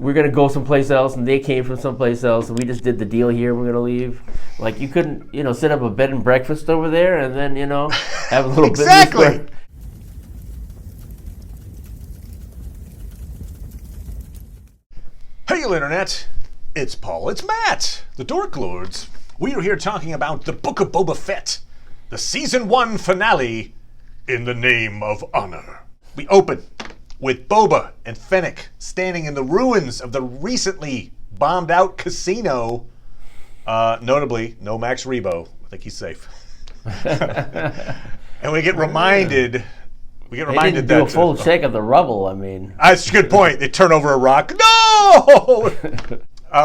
we're going to go someplace else, and they came from someplace else, and we just did the deal here, we're going to leave. Like, you couldn't, set up a bed and breakfast over there, and then, have a little exactly. business. Hey, Internet. It's Paul. It's Matt, the Dork Lords. We are here talking about the Book of Boba Fett, the Season 1 finale, In the Name of Honor. We open with Boba and Fennec standing in the ruins of the recently bombed out casino. Notably, no Max Rebo. I think he's safe. And we get reminded. They didn't do a full check of the rubble. I mean, that's a good point. They turn over a rock. No.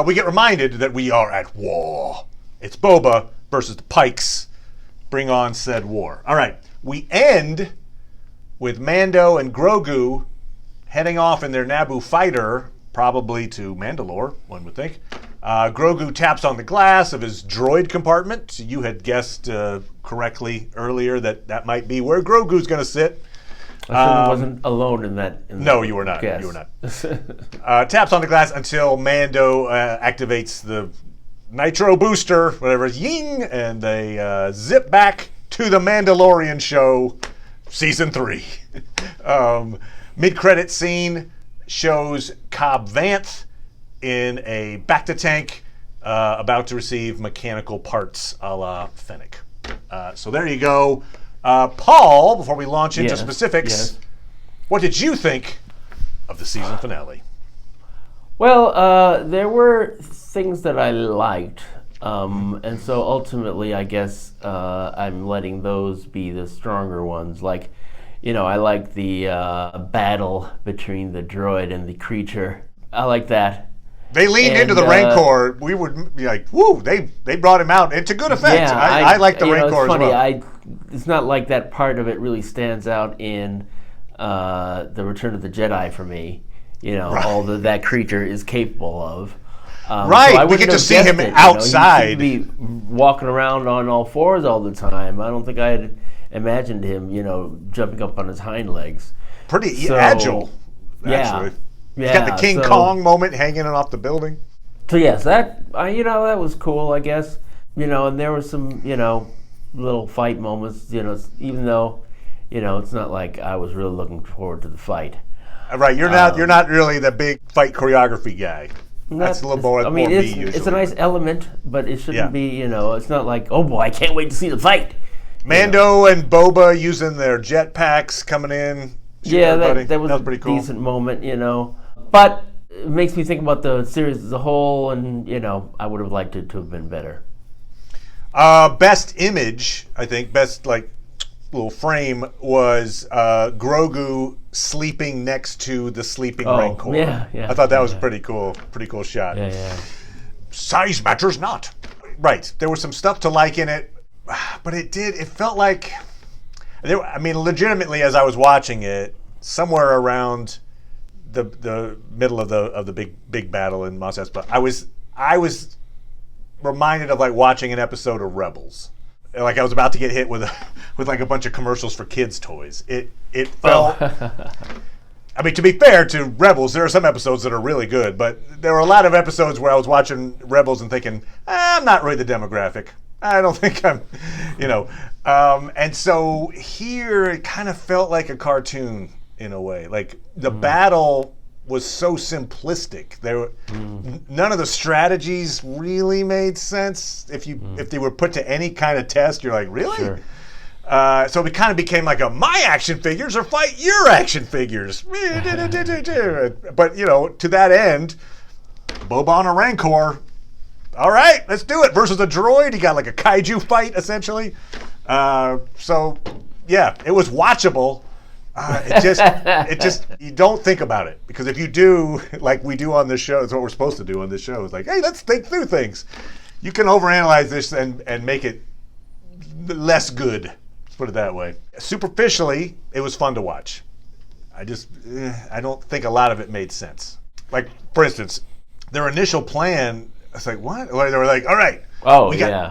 We get reminded that we are at war. It's Boba versus the Pikes. Bring on said war. All right. We end with Mando and Grogu heading off in their Naboo fighter, probably to Mandalore, one would think. Grogu taps on the glass of his droid compartment. You had guessed correctly earlier that might be where Grogu's going to sit. I wasn't alone in that. No, you were not. Guess. You were not. Taps on the glass until Mando activates the nitro booster, whatever, ying, and they zip back to the Mandalorian show, Season 3. Mid-credit scene shows Cobb Vanth in a bacta tank about to receive mechanical parts a la Fennec. So there you go. Paul, before we launch into specifics, what did you think of the season finale? Well, there were things that I liked, and so ultimately, I guess I'm letting those be the stronger ones. Like, I like the battle between the droid and the creature. I like that. They leaned into the Rancor. We would be like, "Woo!" They brought him out. It's a good effect. Yeah, I like the Rancor it's funny. as well. It's not like that part of it really stands out in the Return of the Jedi for me. All that creature is capable of. Right, so we get to see him outside. He should be walking around on all fours all the time. I don't think I had imagined him, jumping up on his hind legs. Pretty agile, actually. Yeah, got the King Kong moment hanging off the building. So yes, that that was cool, I guess. And there were some little fight moments. Even though it's not like I was really looking forward to the fight. Right, you're not really the big fight choreography guy. That's a little more. I mean, more me usually. It's a nice element, but it shouldn't be. It's not like, oh boy, I can't wait to see the fight. Mando and Boba using their jetpacks coming in. Yeah, that was a pretty cool. Decent moment, But it makes me think about the series as a whole, and I would have liked it to have been better. Best image, I think, best little frame was Grogu sleeping next to the sleeping Rancor. Yeah. I thought that was pretty cool shot. Yeah. Size matters not. Right, there was some stuff to like in it, but it felt like, legitimately, as I was watching it, somewhere around the middle of the big battle in Mos Espa, I was reminded of watching an episode of Rebels. Like I was about to get hit with a bunch of commercials for kids' toys. It felt. To be fair to Rebels, there are some episodes that are really good, but there were a lot of episodes where I was watching Rebels and thinking, I'm not really the demographic. I don't think I'm, and so here it kind of felt like a cartoon in a way. Like the battle was so simplistic. None of the strategies really made sense. If they were put to any kind of test, you're like, really? Sure. So it kind of became like my action figures or fight your action figures. But to that end, Boba on a Rancor. All right, let's do it. Versus a droid, he got like a kaiju fight essentially. So yeah, it was watchable. It just you don't think about it, because if you do, like we do on this show, it's what we're supposed to do on this show. It's like, hey, let's think through things. You can overanalyze this and make it less good. Let's put it that way. Superficially, it was fun to watch. I don't think a lot of it made sense. Like, for instance, their initial plan, it's like, what? They were like, all right,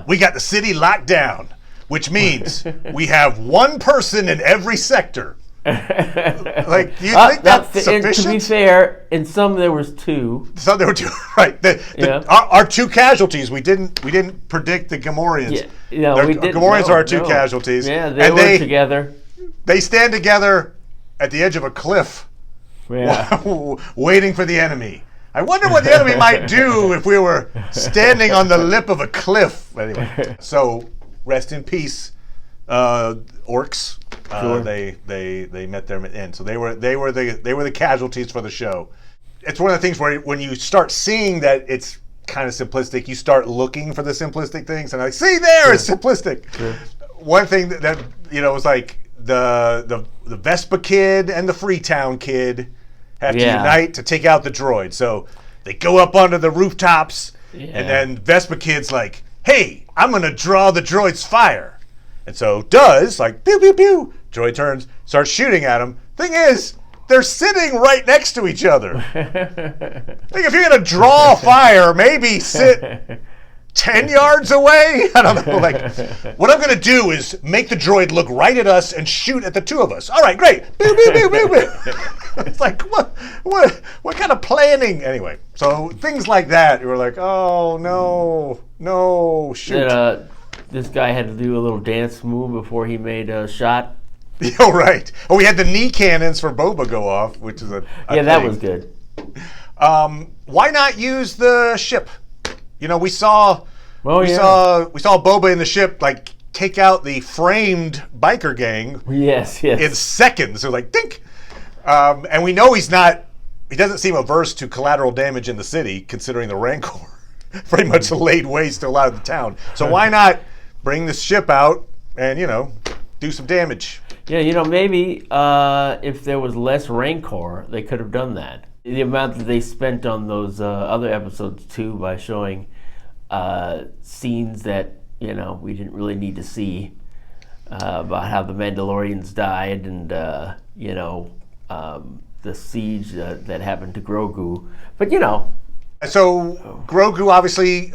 we got the city locked down, which means we have one person in every sector. Like, do you think that's sufficient? To be fair, in some there was 2. So there were 2, right? Our 2 casualties. We didn't predict the Gamorreans. Yeah, we didn't. Gamorreans are our 2 casualties. Yeah, they were together. They stand together at the edge of a cliff, waiting for the enemy. I wonder what the enemy might do if we were standing on the lip of a cliff. Anyway, so rest in peace, orcs. Sure. They met their end. So they were the casualties for the show. It's one of the things where when you start seeing that it's kind of simplistic, you start looking for the simplistic things, and see there, it's simplistic. Sure. One thing that was like the Vespa kid and the Freetown kid have to unite to take out the droid. So they go up onto the rooftops, and then Vespa kid's like, "Hey, I'm gonna draw the droid's fire," and so does, like, pew pew pew. Droid turns, starts shooting at him. Thing is, they're sitting right next to each other. Like, if you're gonna draw fire, maybe sit 10 yards away? I don't know. Like, what I'm going to do is make the droid look right at us and shoot at the 2 of us. All right, great. Boo, boo, boo, boo, boo. It's like, what kind of planning? Anyway, so things like that, you were like, oh, no, shoot. This guy had to do a little dance move before he made a shot. Oh, right. Oh, we had the knee cannons for Boba go off, which is a that was good. Why not use the ship? We saw Boba in the ship, like, take out the framed biker gang. Yes. In seconds. So, like, dink. And we know he doesn't seem averse to collateral damage in the city, considering the Rancor pretty much laid waste to a lot of the town. So why not bring the ship out and, do some damage? Yeah, maybe if there was less Rancor, they could have done that. The amount that they spent on those other episodes too, by showing scenes that we didn't really need to see, about how the Mandalorians died, and the siege that happened to Grogu. But so Grogu, obviously,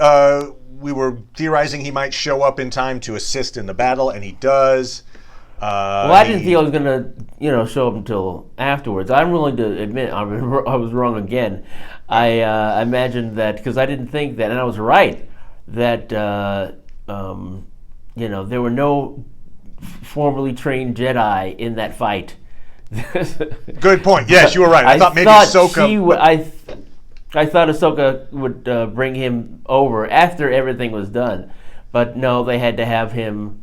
we were theorizing he might show up in time to assist in the battle, and he does. I didn't think I was gonna, show up until afterwards. I'm willing to admit I was wrong again. I imagined that, because I didn't think that, and I was right, that there were no formerly trained Jedi in that fight. Good point. Yes, you were right. I thought maybe Ahsoka. I thought Ahsoka would bring him over after everything was done, but no, they had to have him.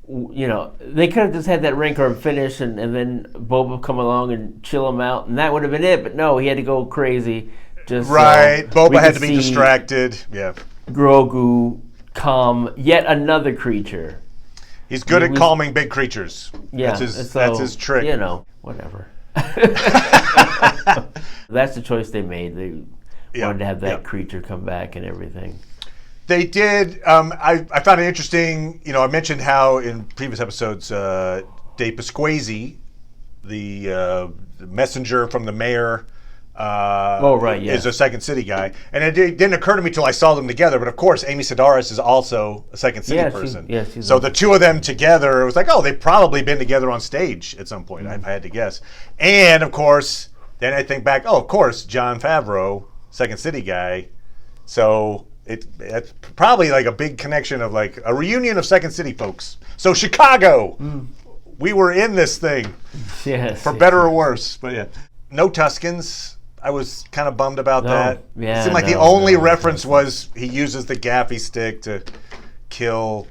They could have just had that Rancor finish, and then Boba come along and chill him out, and that would have been it. But no, he had to go crazy. Just right. Boba had to be distracted. Yeah. Grogu calm yet another creature. He's good at calming big creatures. Yeah. That's his trick. Whatever. That's the choice they made. They wanted to have that creature come back and everything. They did. I found it interesting. I mentioned how in previous episodes, Dave Pasquazi, the messenger from the mayor, is a Second City guy. And it didn't occur to me till I saw them together. But of course, Amy Sedaris is also a Second City person. So the 2 of them together, it was like, they've probably been together on stage at some point. I had to guess. And of course, then I think back, of course, Jon Favreau, Second City guy. So it's probably like a big connection of like a reunion of Second City folks. So Chicago, we were in this thing, for better or worse. But no Tuskens. I was kind of bummed about that. Yeah, it seemed like the only reference was he uses the gaffy stick to kill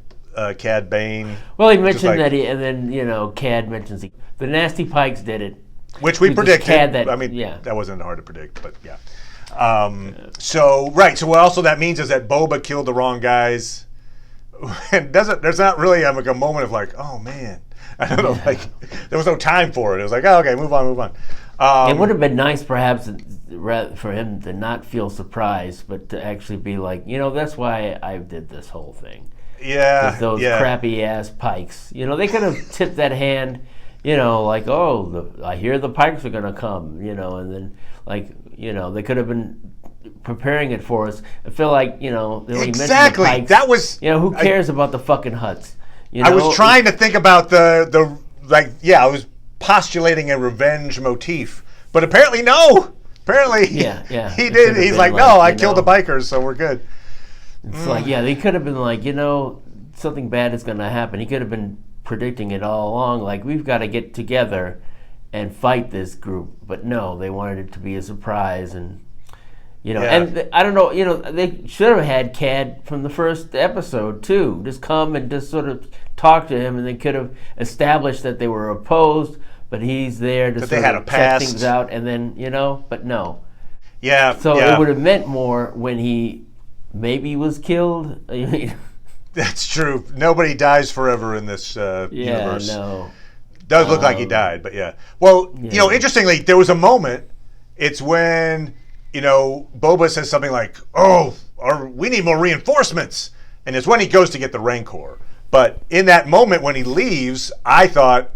Cad Bane. Well, he mentioned that, and then Cad mentions the Nasty Pikes did it, which we predicted. That wasn't hard to predict, but yeah. So also that means is that Boba killed the wrong guys, and there's not really like a moment of like, oh man, I don't know, like there was no time for it. It was like, okay, move on. It would have been nice perhaps for him to not feel surprised, but to actually be like, that's why I did this whole thing. Yeah, those crappy ass Pikes. They could have tipped that hand. Like, I hear the Pikes are gonna come. And then they could have been preparing it for us. I feel like, they only mentioned the Pikes. That was, who cares about the fucking huts? I was trying to think about I was postulating a revenge motif. But apparently, no. Apparently, yeah. he did. He's like, no, I killed the bikers, so we're good. It's like, they could have been like, something bad is going to happen. He could have been predicting it all along, like, we've got to get together and fight this group. But no, they wanted it to be a surprise. And, and I don't know, they should have had Cad from the first episode, too. Just come and just sort of talk to him, and they could have established that they were opposed, but he's there to sort of check things out, and then, but no. Yeah. So it would have meant more when he maybe was killed. That's true. Nobody dies forever in this universe. No. Does look like he died, but yeah. Well, interestingly, there was a moment. It's when, Boba says something like, we need more reinforcements. And it's when he goes to get the Rancor. But in that moment when he leaves, I thought,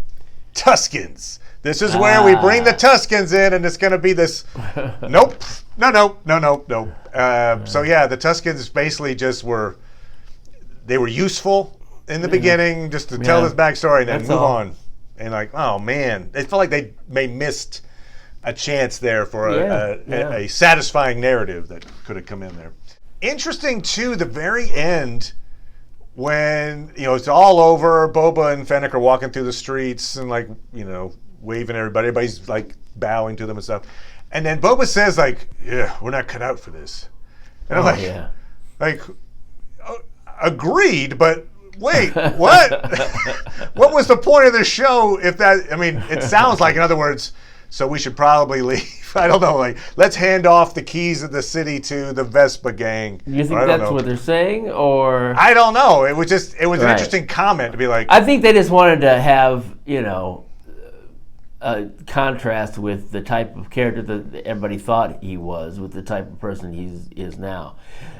Tuskens. This is where we bring the Tuskens in, and it's going to be this. Nope. No. So yeah, the Tuskens basically just they were useful in the beginning, just to tell this backstory and then move on. And like, oh man, it felt like they missed a chance there for a satisfying narrative that could have come in there. Interesting too, the very end. When, it's all over, Boba and Fennec are walking through the streets and, like, waving at everybody. Everybody's, like, bowing to them and stuff. And then Boba says, like, we're not cut out for this. And I'm like, agreed, but wait, what? What was the point of the show if that, it sounds like, in other words, so we should probably leave. I don't know, like, let's hand off the keys of the city to the Vespa gang. You think that's what they're saying, or? I don't know. It was an interesting comment to be like. I think they just wanted to have, a contrast with the type of character that everybody thought he was, with the type of person he is now.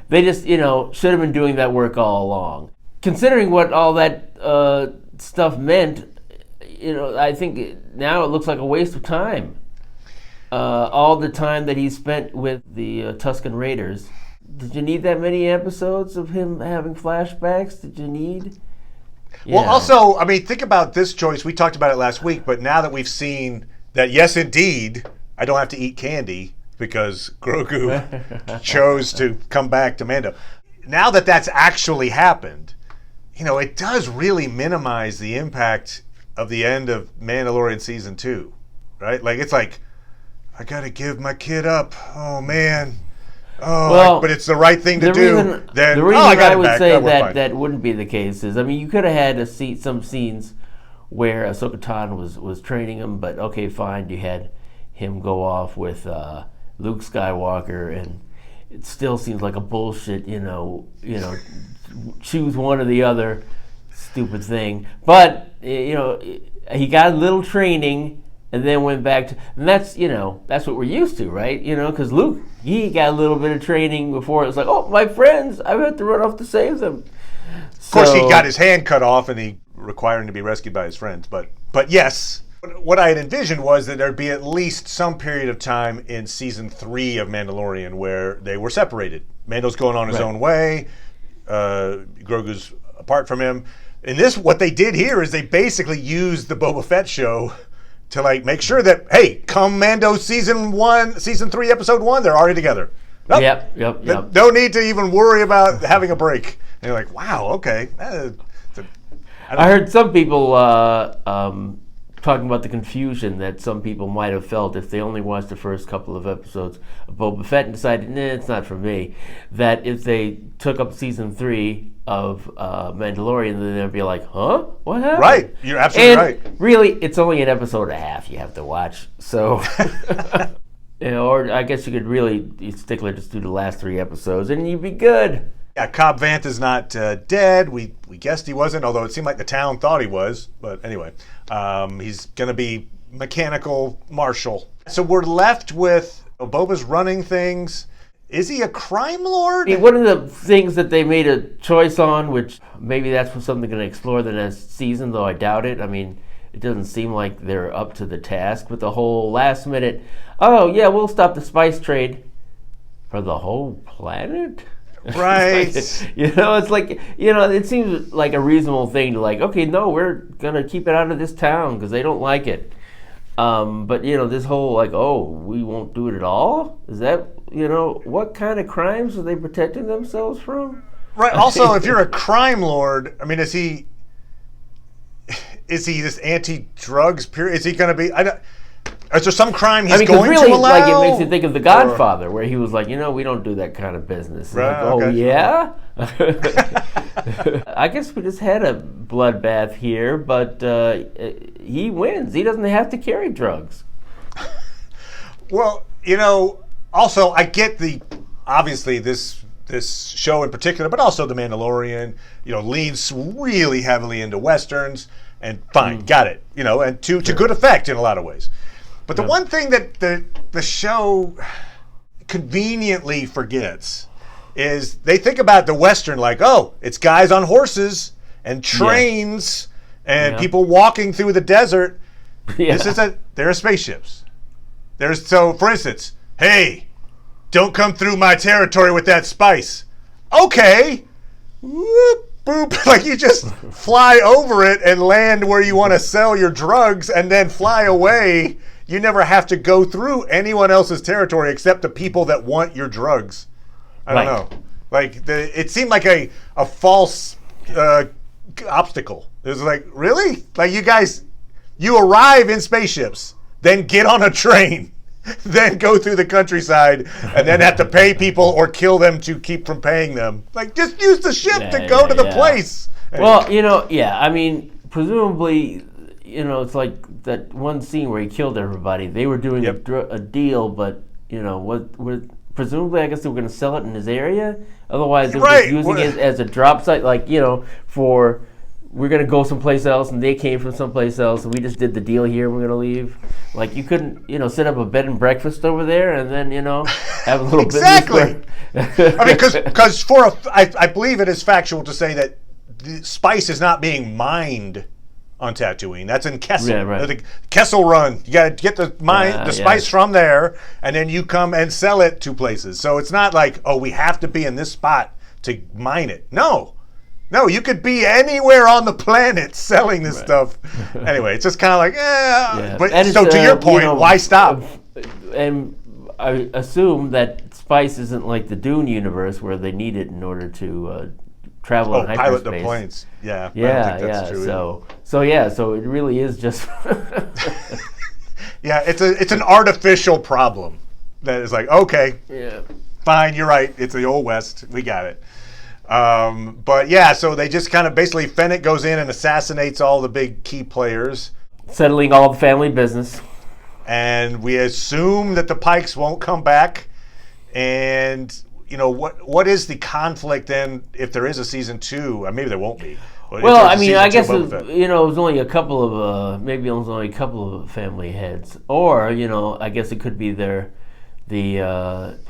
They just, should have been doing that work all along. Considering what all that stuff meant, I think now it looks like a waste of time. All the time that he spent with the Tusken Raiders. Did you need that many episodes of him having flashbacks? Did you need? Well, also, think about this choice. We talked about it last week, but now that we've seen that, yes, indeed, I don't have to eat candy because Grogu chose to come back to Mando. Now that that's actually happened, it does really minimize the impact of the end of Mandalorian Season 2, right? Like, it's like, I gotta give my kid up. Oh man. But it's the right thing to do. The reason I would say that wouldn't be the case is, you could have had some scenes where Ahsoka Tano was training him, but okay, fine, you had him go off with Luke Skywalker, and it still seems like a bullshit, choose one or the other stupid thing. But he got a little training. And then went back to, and that's what we're used to, right? Because Luke, he got a little bit of training before it was like, oh, my friends, I have to run off to save them. Of course, he got his hand cut off, and he requiring to be rescued by his friends. But yes, what I had envisioned was that there'd be at least some period of time in Season 3 of Mandalorian where they were separated. Mando's going on his own way. Grogu's apart from him. And what they did here is they basically used the Boba Fett show to make sure that, hey, come Mando Season 3, Episode 1, they're already together. Nope. Yep. No need to even worry about having a break. And you're like, wow, okay. I heard some people talking about the confusion that some people might have felt if they only watched the first couple of episodes of Boba Fett and decided, nah, it's not for me. That if they took up Season 3 of Mandalorian, then they'd be like, huh? What happened? Right. You're absolutely right. Really, it's only an episode and a half you have to watch. So, or I guess you could really, stickler, just do the last 3 episodes and you'd be good. Yeah, Cobb Vanth is not dead. We guessed he wasn't, although it seemed like the town thought he was. But anyway, he's going to be mechanical marshal. So we're left with Boba's running things. Is he a crime lord? One of the things that they made a choice on, which maybe that's something they're going to explore the next season, though I doubt it. It doesn't seem like they're up to the task. But the whole last minute, oh yeah, we'll stop the spice trade for the whole planet. Right. It's like, it seems like a reasonable thing to okay, no, we're going to keep it out of this town because they don't like it. But this whole like, oh, we won't do it at all. Is that what kind of crimes are they protecting themselves from? Right. Also, if you're a crime lord, I mean, is he just anti-drugs? Period. Is he going to be? Is there some crime he's going really, to allow? Like, it makes you think of The Godfather, where he was like, we don't do that kind of business. Right, like, okay. Oh, yeah? I guess we just had a bloodbath here, but he wins. He doesn't have to carry drugs. Well, also, I get obviously this show in particular, but also The Mandalorian, leans really heavily into Westerns, and fine, got it, and to good effect in a lot of ways. But the one thing that the show conveniently forgets is they think about the Western like, oh, it's guys on horses and trains and people walking through the desert. Yeah. There are spaceships. So, for instance, hey, don't come through my territory with that spice. Okay. Whoop, boop. Like, you just fly over it and land where you want to sell your drugs and then fly away. You never have to go through anyone else's territory except the people that want your drugs. I don't know. Like, it seemed like a false obstacle. It was like, really? Like, you arrive in spaceships, then get on a train, then go through the countryside, and then have to pay people or kill them to keep from paying them. Like, just use the ship to go to the place. Well, I mean, presumably, it's like that one scene where he killed everybody. They were doing a deal, but, presumably, I guess they were going to sell it in his area. Otherwise, they were just using it as a drop site, like, we're going to go someplace else, and they came from someplace else, and we just did the deal here, and we're going to leave. Like, you couldn't, set up a bed and breakfast over there, and then, have a little exactly. business. I mean, because I believe it is factual to say that the spice is not being mined on Tatooine. That's in Kessel. Yeah, right. The Kessel Run. You got to get the spice from there, and then you come and sell it to places. So it's not like, oh, we have to be in this spot to mine it. No, you could be anywhere on the planet selling this stuff. Anyway, it's just kind of like, But so to your point, why stop? And I assume that spice isn't like the Dune universe where they need it in order to travel in hyperspace. Pilot the planes. Yeah. Yeah, I don't think that's true. So it really is just. Yeah, it's an artificial problem that is like, okay, fine, you're right. It's the old West. We got it. But yeah, so they just kind of basically Fennec goes in and assassinates all the big key players, settling all the family business. And we assume that the Pikes won't come back. And what is the conflict then if there is a season 2? Maybe there won't be. Well, I mean, I guess it was only a couple of maybe it was only a couple of family heads, or I guess it could be the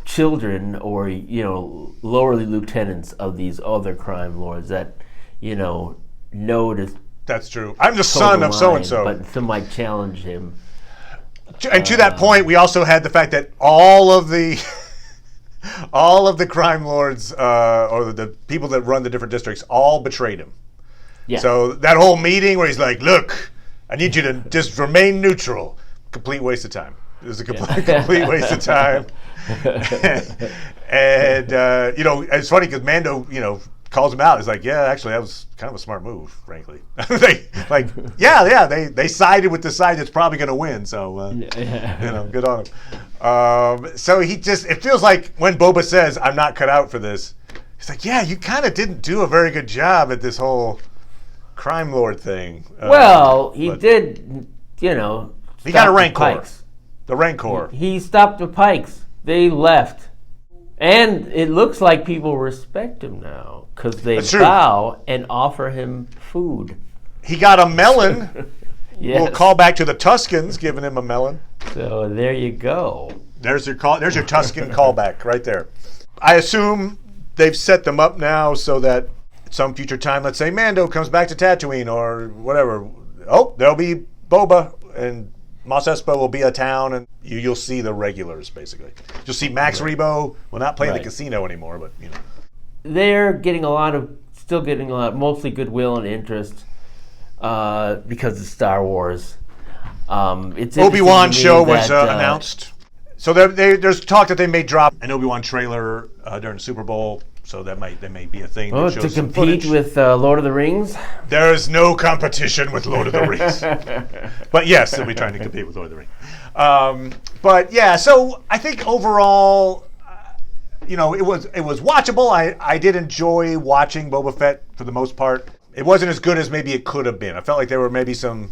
children or lower lieutenants of these other crime lords that know to. That's true. I'm the son of so and so, but some might challenge him. And to that point, we also had the fact that all of the crime lords or the people that run the different districts all betrayed him. Yeah. So that whole meeting where he's like, "Look, I need you to just remain neutral." Complete waste of time. It was a complete waste of time. And it's funny because Mando, calls him out. He's like, "Yeah, actually, that was kind of a smart move, frankly." They sided with the side that's probably going to win. So, good on him. So it feels like when Boba says, "I'm not cut out for this," he's like, "Yeah, you kind of didn't do a very good job at this whole crime lord thing." He did, he got a Rancor. The Rancor. He stopped the Pikes. They left. And it looks like people respect him now because they bow and offer him food. He got a melon. Yes. We'll call back to the Tuscans giving him a melon. So there you go. There's your Tuscan callback right there. I assume they've set them up now so that at some future time, let's say Mando comes back to Tatooine or whatever. Oh, there'll be Boba and Mos Espa will be a town, and you'll see the regulars, basically. You'll see Max Rebo. Well, not playing the casino anymore, but, They're still getting a lot, mostly goodwill and interest because of Star Wars. It's Obi-Wan interesting to me show was that, announced. So there's talk that they may drop an Obi-Wan trailer during the Super Bowl. So that may be a thing. Oh, that to shows some compete footage. with Lord of the Rings? There is no competition with Lord of the Rings. But yes, they'll be trying to compete with Lord of the Rings. But yeah, so I think overall, it was watchable. I did enjoy watching Boba Fett for the most part. It wasn't as good as maybe it could have been. I felt like there were maybe some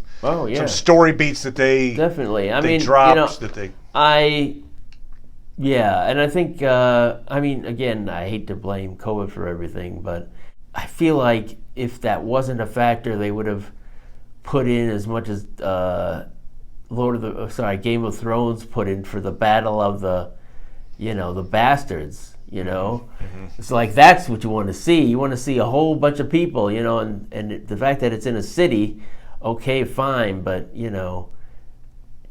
story beats that they definitely. they dropped that they. Yeah, and I think, again, I hate to blame COVID for everything, but I feel like if that wasn't a factor, they would have put in as much as Game of Thrones put in for the battle of the bastards. Mm-hmm. It's like that's what you want to see. You want to see a whole bunch of people, and the fact that it's in a city, okay, fine, but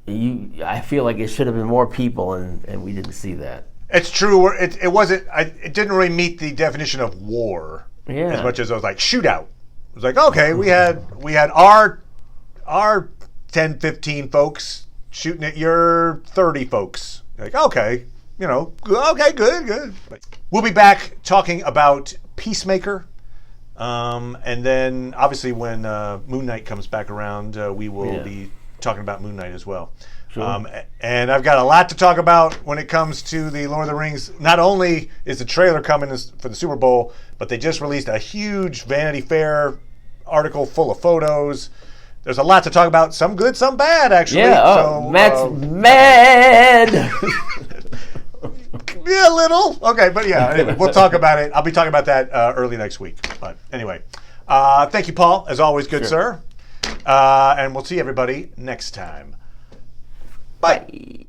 I feel like it should have been more people, and we didn't see that. It's true. It wasn't. It didn't really meet the definition of war as much as it was like shootout. It was like, okay, we had our 10, 15 folks shooting at your 30 folks. Like, okay, okay, good. But we'll be back talking about Peacemaker, and then obviously when Moon Knight comes back around, we will be talking about Moon Knight as well. Sure. And I've got a lot to talk about when it comes to the Lord of the Rings. Not only is the trailer coming for the Super Bowl, but they just released a huge Vanity Fair article full of photos. There's a lot to talk about. Some good, some bad, actually. Yeah, so, Matt's mad. Yeah, a little. Okay, but yeah, anyway, we'll talk about it. I'll be talking about that early next week. But anyway, thank you, Paul. As always, good sir. And we'll see everybody next time. Bye.